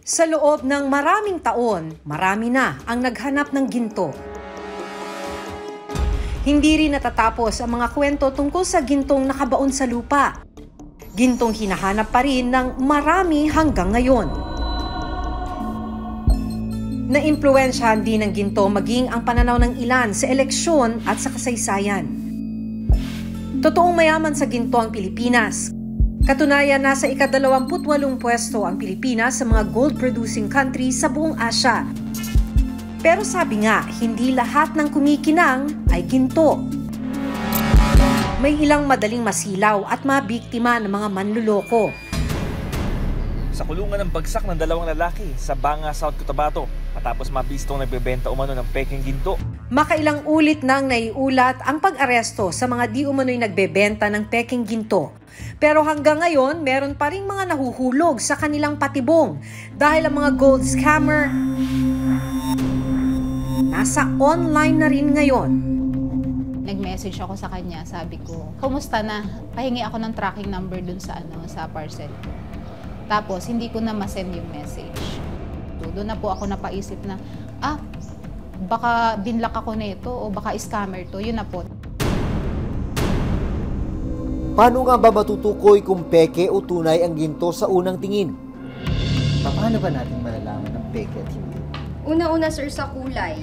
Sa loob ng maraming taon, marami na ang naghanap ng ginto. Hindi rin natatapos ang mga kwento tungkol sa gintong nakabaon sa lupa. Gintong hinahanap pa rin ng marami hanggang ngayon. Naimpluwensyahan din ng ginto maging ang pananaw ng ilan sa eleksyon at sa kasaysayan. Totoong mayaman sa ginto ang Pilipinas. Katunayan, nasa ika-28 pwesto ang Pilipinas sa mga gold-producing countries sa buong Asya. Pero sabi nga, hindi lahat ng kumikinang ay ginto. May ilang madaling masilaw at mabiktima ng mga manluloko. Sa kulungan ng bagsak ng 2 lalaki sa Banga, South Cotabato matapos mabistong nagbebenta umano ng pekeng ginto. Makailang ulit nang naiulat ang pag-aresto sa mga di umano'y nagbebenta ng pekeng ginto. Pero hanggang ngayon, meron pa ring mga nahuhulog sa kanilang patibong dahil ang mga gold scammer nasa online na rin ngayon. Nag-message ako sa kanya, sabi ko, kumusta na? Pahingi ako ng tracking number dun sa parcel ko. Tapos, hindi ko na masend yung message. So, doon na po ako napaisip na, baka binlock ako na ito o baka scammer to. Yun na po. Paano nga ba matutukoy kung peke o tunay ang ginto sa unang tingin? Paano ba natin malalaman ng peke at hindi? Una-una, sir, sa kulay.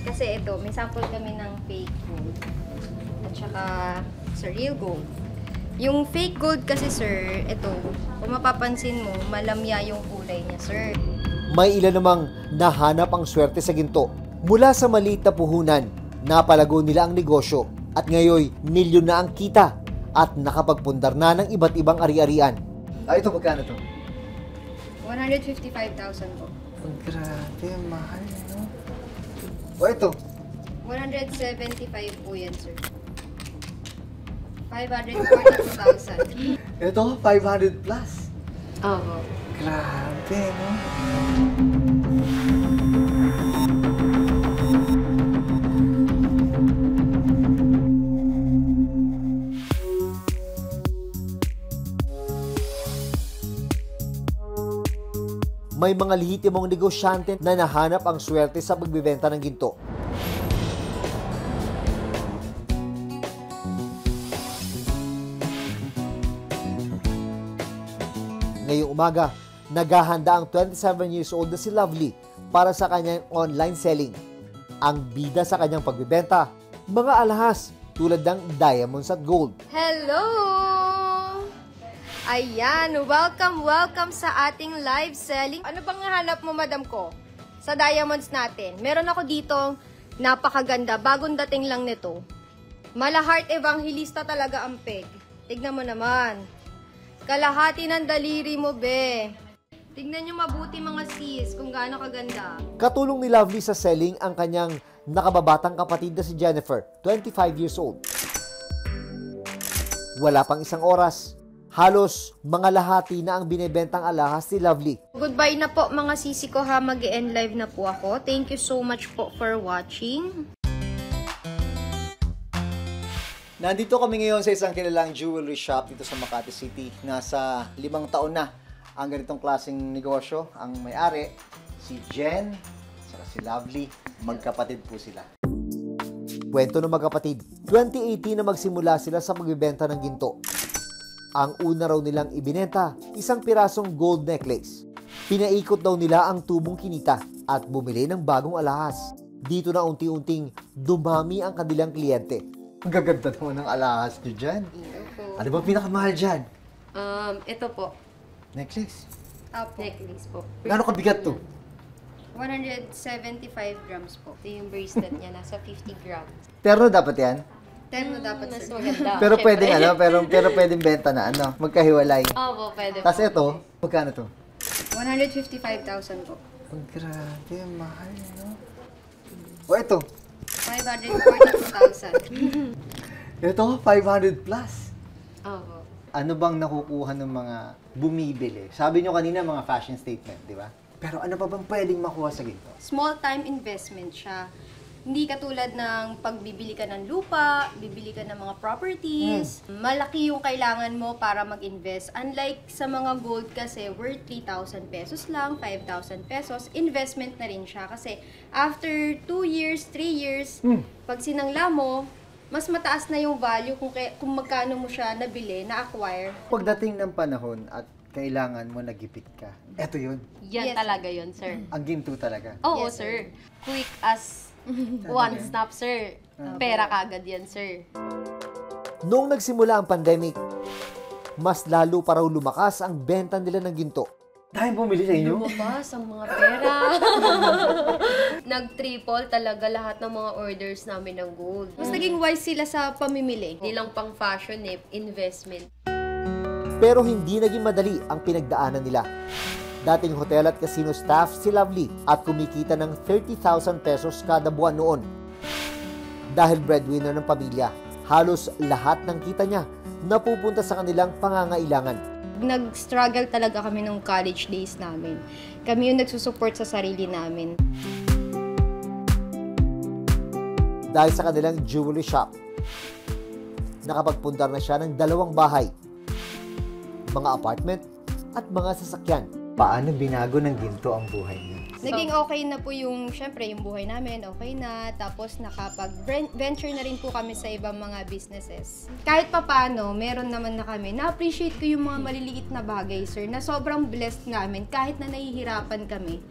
Kasi ito, may sample kami ng fake gold. At saka sa real gold. Yung fake gold kasi, sir, ito, kung mapapansin mo, malamya yung kulay niya, sir. May ilan namang nahanap ang swerte sa ginto. Mula sa maliit na puhunan, napalago nila ang negosyo at ngayon milyon na ang kita at nakapagpundar na ng iba't ibang ari-arian. Ito, magkano to? 155,000 po. Grabe, mahal, no? O ito? 175 po yan, sir. 542,000. Ito, 500 plus. Oo. Grabe, no? May mga lehitimong negosyante na nahanap ang swerte sa pagbibenta ng ginto. Ngayong umaga, naghahanda ang 27 years old na si Lovely para sa kanyang online selling. Ang bida sa kanyang pagbibenta, mga alahas tulad ng diamonds at gold. Hello! Ayan, welcome sa ating live selling. Ano bang hanap mo, madam ko? Sa diamonds natin. Meron ako dito, napakaganda, bagong dating lang nito. Malahart evangelista talaga ang peg. Tignan mo naman. Kalahati ng daliri mo, be. Tignan nyo mabuti mga sis, kung gaano kaganda. Katulong ni Lovely sa selling ang kanyang nakababatang kapatid na si Jennifer, 25 years old. Wala pang isang oras. Halos mga lahati na ang binebentang alahas ni Lovely. Goodbye na po mga sisi ko ha, mag-end live na po ako. Thank you so much po for watching. Nandito kami ngayon sa isang kilalang jewelry shop dito sa Makati City. Nasa 5 taon na ang ganitong klaseng negosyo. Ang may-ari, si Jen, saka si Lovely, magkapatid po sila. Kwento ng magkapatid, 2018 na magsimula sila sa magbibenta ng ginto. Ang una raw nilang ibinenta, isang pirasong gold necklace. Pinaikot daw nila ang tubong kinita at bumili ng bagong alahas. Dito na unti-unting dumami ang kanilang kliyente. Ang gaganda naman ng alahas nyo dyan. Ano ba pinakamahal dyan? Ito po. Necklace? Apo. Necklace po. Gaano kabigat to? 175 grams po. Ito yung bracelet niya, nasa 50 grams. Terno dapat yan? Terno dapat, sir. Pero pwedeng pero pwedeng benta na magkahiwalay. Opo, pwede po. Tapos ito, magkano to? 155,000 po. Ang grabe, mahal, no? O ito? 542,000. Ito, 500 plus. Opo. Ano bang nakukuha ng mga bumibili? Sabi nyo kanina mga fashion statement, di ba? Pero ano pa bang pwedeng makuha sa ginto? Small time investment siya. Hindi katulad ng pagbibili ka ng lupa, bibili ka ng mga properties. Malaki yung kailangan mo para mag-invest. Unlike sa mga gold kasi, worth 3,000 pesos lang, 5,000 pesos, investment na rin siya. Kasi after 2 years, 3 years, pag sinangla mo, mas mataas na yung value kung magkano mo siya nabili, na-acquire. Pagdating ng panahon at kailangan mo nagipit ka, eto yun. Yan Yes, talaga yun, sir. Ang ginto talaga. Oo, Yes, sir. Quick as one stop, sir. Pera kagad yan, sir. Noong nagsimula ang pandemic, mas lalo pa raw lumakas ang benta nila ng ginto. Dahil bumili sa inyo? Lumabas ang mga pera. Nag-triple talaga lahat ng mga orders namin ng gold. Mas naging wise sila sa pamimili. Hindi lang pang fashion investment. Pero hindi naging madali ang pinagdaanan nila. Dating hotel at casino staff si Lovely at kumikita ng 30,000 pesos kada buwan noon. Dahil breadwinner ng pamilya, halos lahat ng kita niya napupunta sa kanilang pangangailangan. Nag-struggle talaga kami nung college days namin. Kami yung nagsusupport sa sarili namin. Dahil sa kanilang jewelry shop, nakapagpundar na siya ng 2 bahay, mga apartment at mga sasakyan. Paano binago ng ginto ang buhay niya? Naging okay na po yung, syempre, yung buhay namin, okay na. Tapos nakapag-venture na rin po kami sa ibang mga businesses. Kahit papano, meron naman na kami. Na-appreciate ko yung mga maliliit na bagay, sir, na sobrang blessed namin kahit na nahihirapan kami.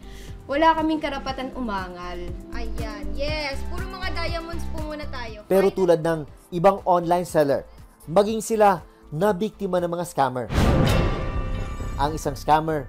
Wala kaming karapatan umangal. Ayan, yes! Puro mga diamonds po muna tayo. Pero tulad ng ibang online seller, maging sila na biktima ng mga scammer. Ang isang scammer,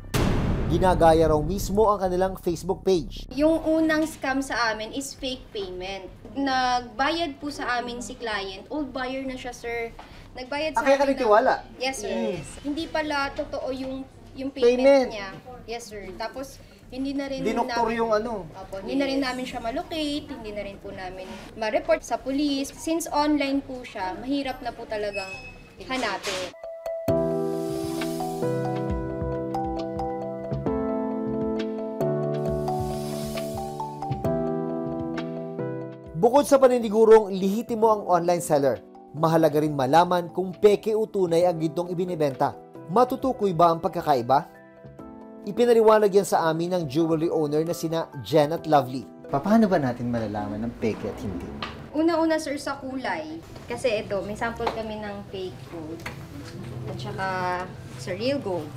ginagaya raw mismo ang kanilang Facebook page. Yung unang scam sa amin is fake payment. Nagbayad po sa amin si client. Old buyer na siya, sir. Nagbayad sa Kaya ka amin nagtiwala? Yes, sir. Hindi pala totoo yung Payment. payment niya. Yes, sir. Tapos, hindi na rin Dinoktor namin, yung ano. Opo, hindi na rin namin siya malocate, hindi na rin po namin ma-report sa police. Since online po siya, mahirap na po talagang hanapin. Bukod sa paninigurong lihitimo ang online seller, mahalaga rin malaman kung peke o tunay ang gintong ibinibenta. Matutukoy ba ang pagkakaiba? Ipinaliwanag yan sa amin ng jewelry owner na sina Jen at Lovely. Paano ba natin malalaman ng peke at hindi? Una-una, sir, sa kulay. Kasi ito, may sample kami ng fake gold. At saka sa real gold.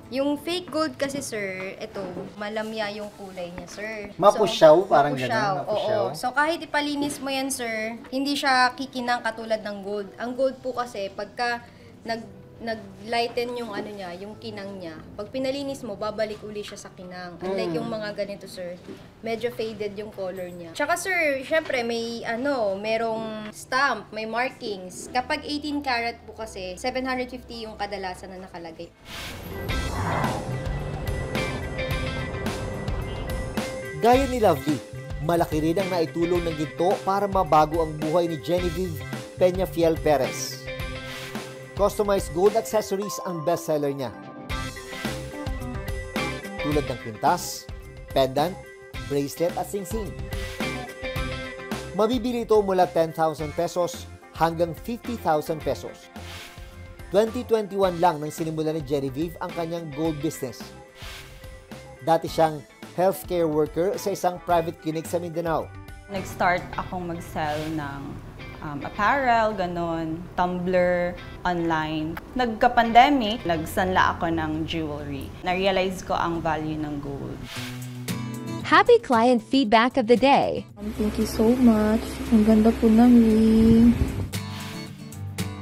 Yung fake gold kasi, sir, ito, malamya yung kulay niya, sir. Mapusyaw, parang mapusyaw, ganun, mapusyaw. Oo. So, kahit ipalinis mo yan, sir, hindi siya kikinang katulad ng gold. Ang gold po kasi, pagka nag-lighten yung ano niya, yung kinang niya, pag pinalinis mo, babalik uli siya sa kinang. Unlike yung mga ganito, sir, medyo faded yung color niya. Tsaka, sir, syempre, may merong stamp, may markings. Kapag 18 karat po kasi, 750 yung kadalasan na nakalagay. Gaya ni Lovely, malaki rin ang naitulong ng ginto para mabago ang buhay ni Genevieve Peñafiel Perez. Customized gold accessories ang bestseller niya. Tulad ng kwintas, pendant, bracelet at singsing. Mabibili ito mula 10,000 pesos hanggang 50,000 pesos. 2021 lang nang sinimula ni Genevieve ang kanyang gold business. Dati siyang healthcare worker sa isang private clinic sa Mindanao. Nag-start akong mag-sell ng apparel, ganon, tumbler, online. Nagka-pandemic, nagsanla ako ng jewelry. Na-realize ko ang value ng gold. Happy client feedback of the day. Thank you so much. Ang ganda po namin.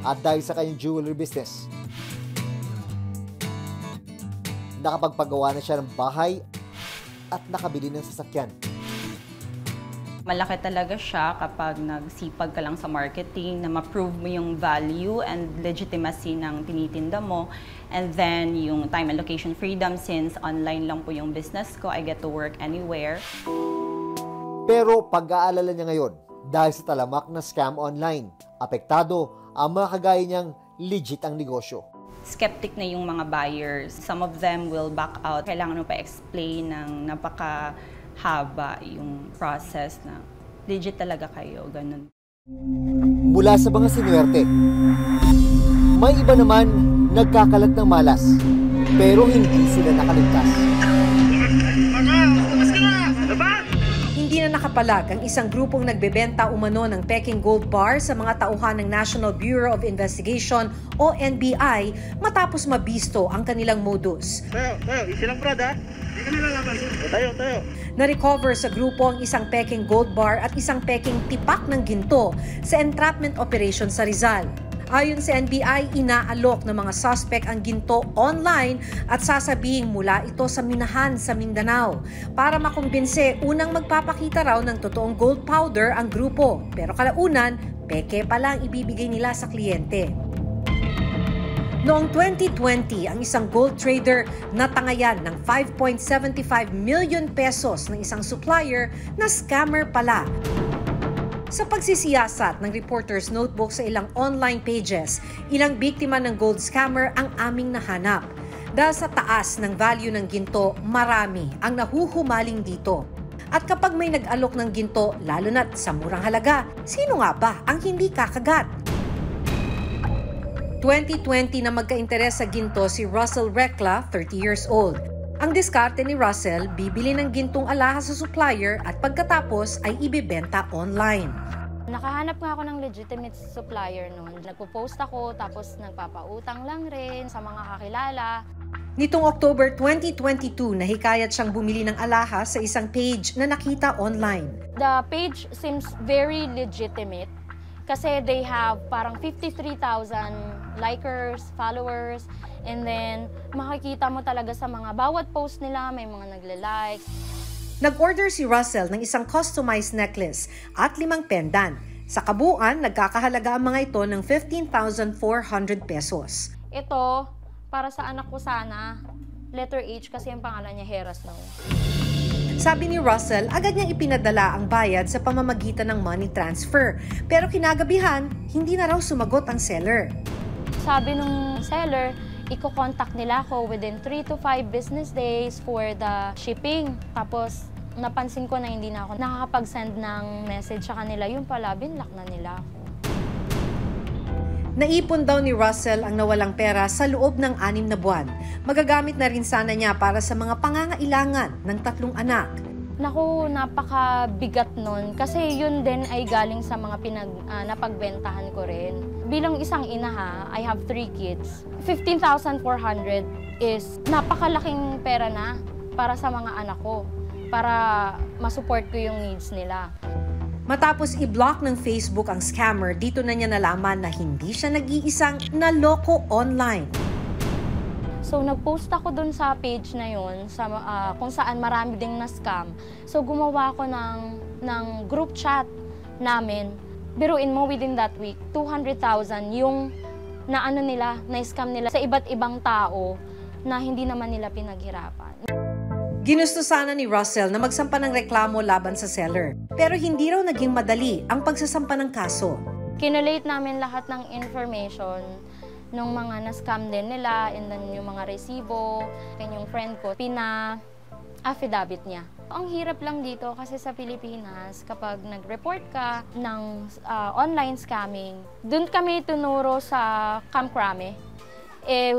At dahil sa kanyang jewelry business, nakapagpagawa na siya ng bahay at nakabili ng sasakyan. Malaki talaga siya kapag nagsipag ka lang sa marketing, na ma-prove mo yung value and legitimacy ng tinitinda mo. And then, yung time and location freedom, since online lang po yung business ko, I get to work anywhere. Pero pag-aalala niya ngayon, dahil sa talamak na scam online, apektado ang mga kagaya niyang legit ang negosyo. Skeptic na yung mga buyers. Some of them will back out. Kailangan mo pa explain ng napakahaba yung process na legit talaga kayo, ganun. Mula sa mga sinuwerte, may iba naman nagkakalat ng malas, pero hindi sila nakaligtas. Hindi na nakapalag ang isang grupong nagbebenta umano ng Peking Gold Bar sa mga tauhan ng National Bureau of Investigation o NBI matapos mabisto ang kanilang modus. Tayo, easy lang brad ha. Hindi ka nalalaman. Tayo. Na-recover sa grupo ang isang Peking Gold Bar at isang Peking tipak ng ginto sa entrapment operation sa Rizal. Ayon sa NBI, inaalok ng mga suspect ang ginto online at sasabihing mula ito sa minahan sa Mindanao. Para makumbinse, unang magpapakita raw ng totoong gold powder ang grupo. Pero kalaunan, peke pa lang ibibigay nila sa kliyente. Noong 2020, ang isang gold trader natangayan ng 5.75 million pesos ng isang supplier na scammer pala. Sa pagsisiyasat ng Reporter's Notebook sa ilang online pages, ilang biktima ng gold scammer ang aming nahanap. Dahil sa taas ng value ng ginto, marami ang nahuhumaling dito. At kapag may nag-alok ng ginto, lalo na't sa murang halaga, sino nga ba ang hindi kakagat? 2020 na magka-interes sa ginto si Russell Recla, 30 years old. Ang diskarte ni Russell, bibili ng gintong alahas sa supplier at pagkatapos ay ibibenta online. Nakahanap nga ako ng legitimate supplier noon. Nagpo-post ako tapos nagpapautang lang rin sa mga kakilala. Nitong October 2022, nahikayat siyang bumili ng alahas sa isang page na nakita online. The page seems very legitimate kasi they have parang 53,000 likers, followers, and then makikita mo talaga sa mga bawat post nila may mga nagle-like. Nag-order si Russell ng isang customized necklace at 5 pendant. Sa kabuuan, nagkakahalaga ang mga ito ng 15,400 pesos. Ito, para sa anak ko sana, letter H kasi ang pangalan niya Heras Snow. Sabi ni Russell, agad niyang ipinadala ang bayad sa pamamagitan ng money transfer. Pero kinagabihan, hindi na raw sumagot ang seller. Sabi nung seller, i-contact nila ako within 3 to 5 business days for the shipping. Tapos, napansin ko na hindi na ako nakakapag-send ng message sa kanila. Yung pala, binlock na nila ako. Naipon daw ni Russell ang nawalang pera sa loob ng 6 na buwan. Magagamit na rin sana niya para sa mga pangangailangan ng 3 anak. Naku, napakabigat nun. Kasi yun din ay galing sa mga napagbentahan ko rin. Bilang isang ina I have 3 kids. 15,400 is napakalaking pera na para sa mga anak ko. Para masupport ko yung needs nila. Matapos i-block ng Facebook ang scammer, dito na niya nalaman na hindi siya nag-iisang naloko online. So, nag-post ako dun sa page na yun, kung saan marami ding na-scam. So, gumawa ako ng group chat namin. Biruin mo, within that week, 200,000 yung na-scam nila sa iba't ibang tao na hindi naman nila pinaghirapan. Ginusto sana ni Russell na magsampa ng reklamo laban sa seller. Pero hindi raw naging madali ang pagsasampa ng kaso. Kinolate namin lahat ng information ng mga na-scam din nila, and then yung mga resibo, and yung friend ko, pina-affidavit niya. Ang hirap lang dito kasi sa Pilipinas, kapag nag-report ka ng online scamming, dun kami tunuro sa Camp Crame.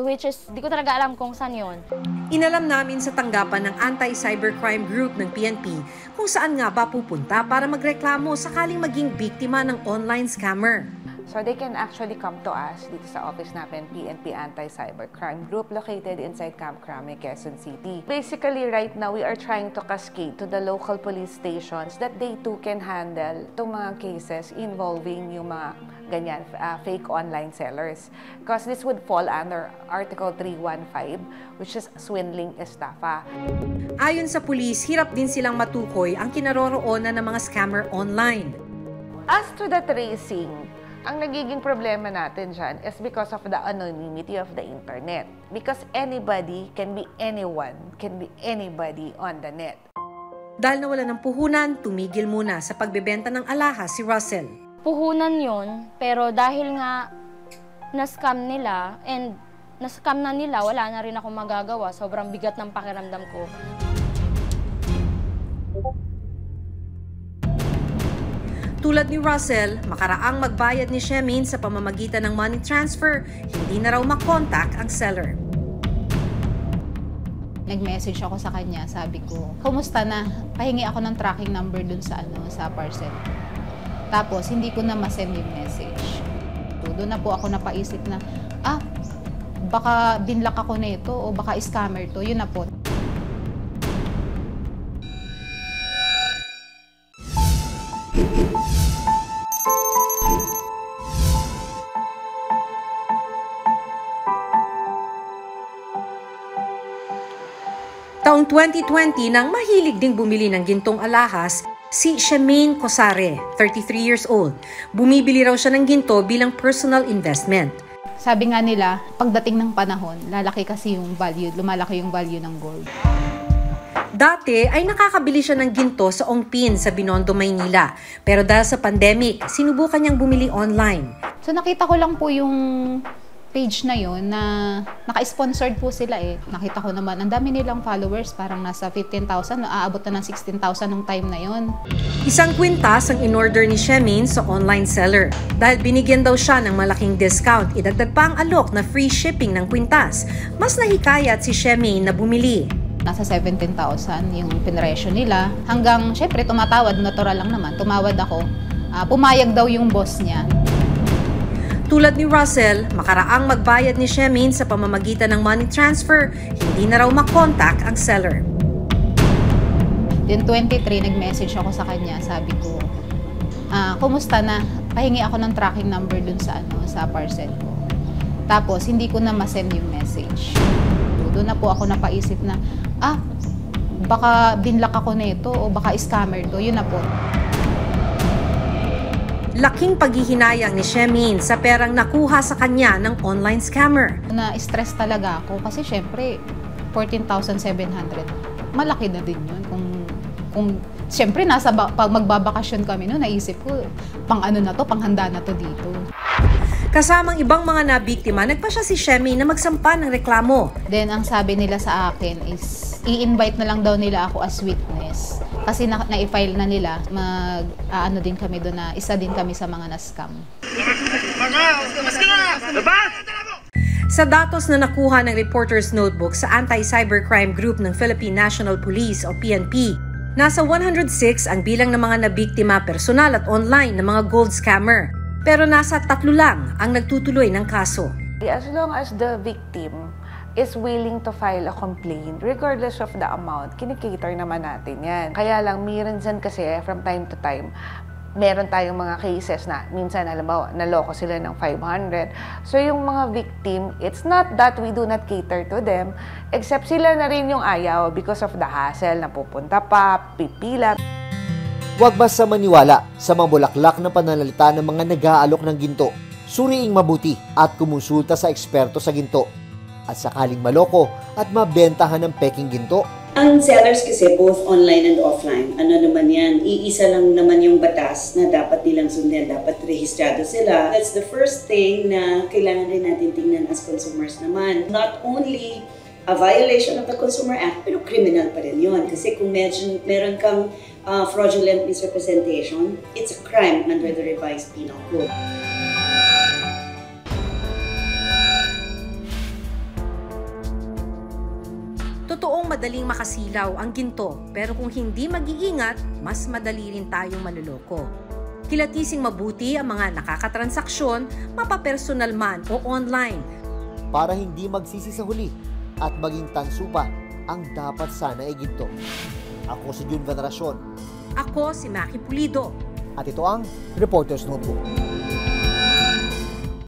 Which is, di ko talaga alam kung saan yun. Inalam namin sa tanggapan ng Anti-Cybercrime Group ng PNP kung saan nga ba pupunta para magreklamo sakaling maging biktima ng online scammer. So they can actually come to us dito sa office natin, PNP Anti-Cybercrime Group, located inside Camp Crame, Quezon City. Basically, right now, we are trying to cascade to the local police stations that they too can handle itong mga cases involving yung mga ganyan, fake online sellers. Because this would fall under Article 315, which is swindling estafa. Ayon sa pulis, hirap din silang matukoy ang kinaroroonan ng mga scammer online. As to the tracing, ang nagiging problema natin dyan is because of the anonymity of the internet. Because anybody can be anyone, can be anybody on the net. Dahil nawala ng puhunan, tumigil muna sa pagbebenta ng alahas si Russell. Puhunan yun, pero dahil nga na-scam nila, and na-scam na nila, wala na rin akong magagawa. Sobrang bigat ng pakiramdam ko. Tulad ni Russell, makaraang magbayad ni Shemin sa pamamagitan ng money transfer, hindi na raw makontak ang seller. Nag-message ako sa kanya, sabi ko, kumusta na? Pahingi ako ng tracking number dun sa parcel. Tapos, hindi ko na ma-send yung message. Doon na po ako napaisip na, baka binlock ako na ito o baka scammer to. Yun na po. Taong 2020 nang mahilig ding bumili ng gintong alahas, si Shemin Cosare, 33 years old. Bumibili raw siya ng ginto bilang personal investment. Sabi nga nila, pagdating ng panahon, lumalaki yung value ng gold. Dati ay nakakabili siya ng ginto sa Ongpin sa Binondo, Maynila. Pero dahil sa pandemic, sinubukan niyang bumili online. So nakita ko lang po yung page na yon na naka-sponsored po sila eh. Nakita ko naman, ang dami nilang followers, parang nasa 15,000, aabot na ng 16,000 nung time na yon. Isang kwintas ang in-order ni Shemin sa online seller. Dahil binigyan daw siya ng malaking discount, idagdag pa ang alok na free shipping ng kwintas. Mas nahikayat si Shemin na bumili. Nasa 17,000 yung pinresyo nila. Hanggang, syempre, tumatawad, natural lang naman. Tumawad ako. Pumayag daw yung boss niya. Tulad ni Russell, makaraang magbayad ni Shemin sa pamamagitan ng money transfer, hindi na raw makontak ang seller. Yung 23, nag-message ako sa kanya, sabi ko, kumusta na? Pahingi ako ng tracking number dun sa parcel ko. Tapos, hindi ko na ma-send yung message. Doon na po ako napaisip na, baka binlock ako na ito o baka scammer to. Yun na po. Laking paghihinayang ni Shemin sa perang nakuha sa kanya ng online scammer. Na-stress talaga ako kasi syempre 14,700. Malaki na din yun. Kung syempre pag magbabakasyon kami noon, naisip ko pang panghanda na to dito. Kasamang ibang mga nabiktima, nagpa siya si Shemin na magsampa ng reklamo. Then ang sabi nila sa akin is i-invite na lang daw nila ako as witness. Kasi na-i-file na nila, din kami doon na isa din kami sa mga na-scam. Sa datos na nakuha ng Reporter's Notebook sa Anti-Cybercrime Group ng Philippine National Police o PNP, nasa 106 ang bilang ng mga nabiktima personal at online ng mga gold scammer. Pero nasa 3 lang ang nagtutuloy ng kaso. As long as the victim is willing to file a complaint, regardless of the amount, kinikater naman natin yan. Kaya lang, minsan kasi from time to time, meron tayong mga cases na minsan, halimbawa, naloko sila ng 500. So yung mga victim, it's not that we do not cater to them, except sila na rin yung ayaw because of the hassle na pupunta pa, pipila. Huwag basta maniwala sa mga bulaklak na pananalita ng mga nag-aalok ng ginto. Suriing mabuti at kumonsulta sa eksperto sa ginto. At sakaling maloko at mabentahan ng peking ginto. Ang sellers kasi both online and offline, ano naman yan, iisa lang naman yung batas na dapat nilang sundin, dapat rehistrado sila. That's the first thing na kailangan rin natin tingnan as consumers naman. Not only a violation of the Consumer Act, pero criminal pa rin yun. Kasi kung meron kang fraudulent misrepresentation, it's a crime under the revised penal code. Totoong madaling makasilaw ang ginto, pero kung hindi mag-iingat, mas madali rin tayong maluloko. Kilatising mabuti ang mga nakakatransaksyon, mapapersonal man o online. Para hindi magsisi sa huli at maging tanso pa ang dapat sana ay ginto. Ako si Jun Veneracion. Ako si Maki Pulido. At ito ang Reporter's Notebook.